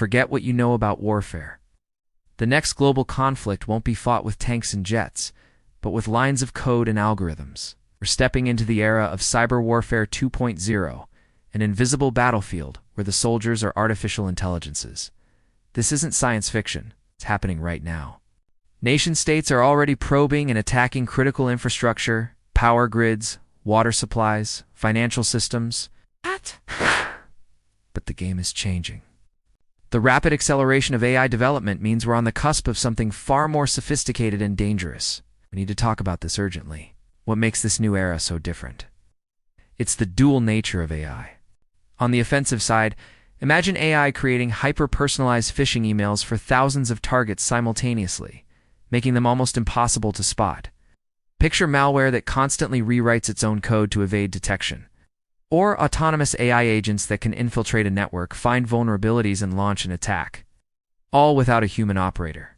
forget what you know about warfare. The next global conflict won't be fought with tanks and jets, but with lines of code and algorithms. We're stepping into the era of Cyberwarfare 2.0, an invisible battlefield where the soldiers are artificial intelligences. This isn't science fiction. It's happening right now. Nation-states are already probing and attacking critical infrastructure, power grids, water supplies, financial systems. What? But the game is changing. The rapid acceleration of AI development means we're on the cusp of something far more sophisticated and dangerous. We need to talk about this urgently. What makes this new era so different? It's the dual nature of AI. On the offensive side, imagine AI creating hyper-personalized phishing emails for thousands of targets simultaneously, making them almost impossible to spot. Picture malware that constantly rewrites its own code to evade detection. Or autonomous AI agents that can infiltrate a network, find vulnerabilities, and launch an attack. All without a human operator.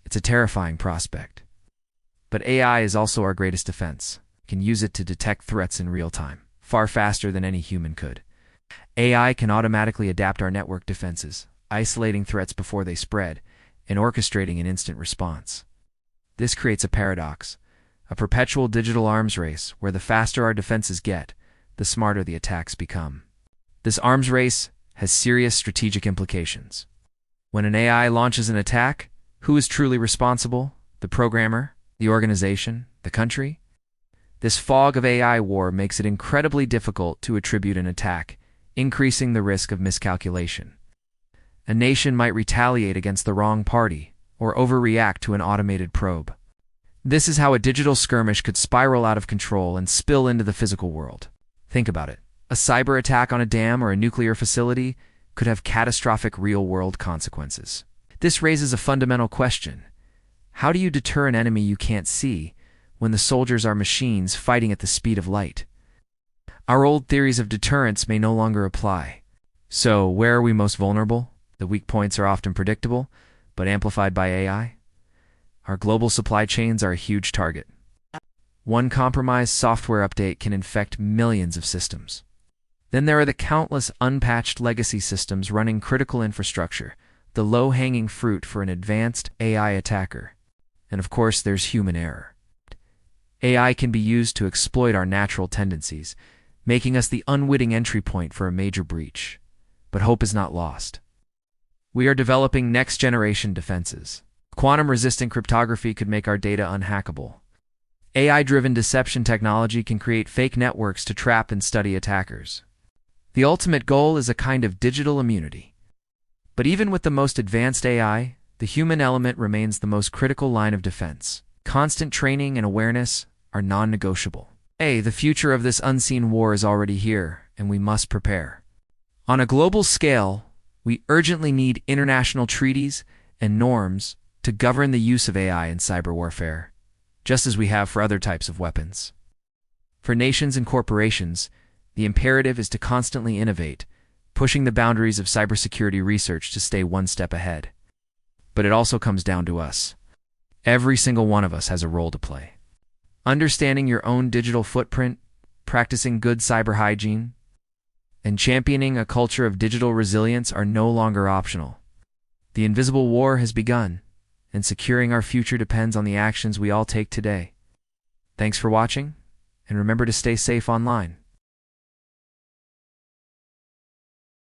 It's a terrifying prospect. But AI is also our greatest defense. We can use it to detect threats in real time, far faster than any human could. AI can automatically adapt our network defenses, isolating threats before they spread, and orchestrating an instant response. This creates a paradox, a perpetual digital arms race where the faster our defenses get, the smarter the attacks become. This arms race has serious strategic implications. When an AI launches an attack, who is truly responsible? The programmer? The organization? The country? This fog of AI war makes it incredibly difficult to attribute an attack, increasing the risk of miscalculation. A nation might retaliate against the wrong party, or overreact to an automated probe. This is how a digital skirmish could spiral out of control and spill into the physical world. Think about it. A cyber attack on a dam or a nuclear facility could have catastrophic real-world consequences. This raises a fundamental question. How do you deter an enemy you can't see when the soldiers are machines fighting at the speed of light? Our old theories of deterrence may no longer apply. So, where are we most vulnerable? The weak points are often predictable, but amplified by AI. Our global supply chains are a huge target. One compromised software update can infect millions of systems. Then there are the countless unpatched legacy systems running critical infrastructure, the low-hanging fruit for an advanced AI attacker. And of course, there's human error. AI can be used to exploit our natural tendencies, making us the unwitting entry point for a major breach. But hope is not lost. We are developing next-generation defenses. Quantum-resistant cryptography could make our data unhackable. AI-driven deception technology can create fake networks to trap and study attackers. The ultimate goal is a kind of digital immunity. But even with the most advanced AI, the human element remains the most critical line of defense. Constant training and awareness are non-negotiable. The future of this unseen war is already here, and we must prepare. On a global scale, we urgently need international treaties and norms to govern the use of AI in cyber warfare, just as we have for other types of weapons. For nations and corporations, the imperative is to constantly innovate, pushing the boundaries of cybersecurity research to stay one step ahead. But it also comes down to us. Every single one of us has a role to play. Understanding your own digital footprint, practicing good cyber hygiene, and championing a culture of digital resilience are no longer optional. The invisible war has begun, and securing our future depends on the actions we all take today. Thanks for watching, and remember to stay safe online.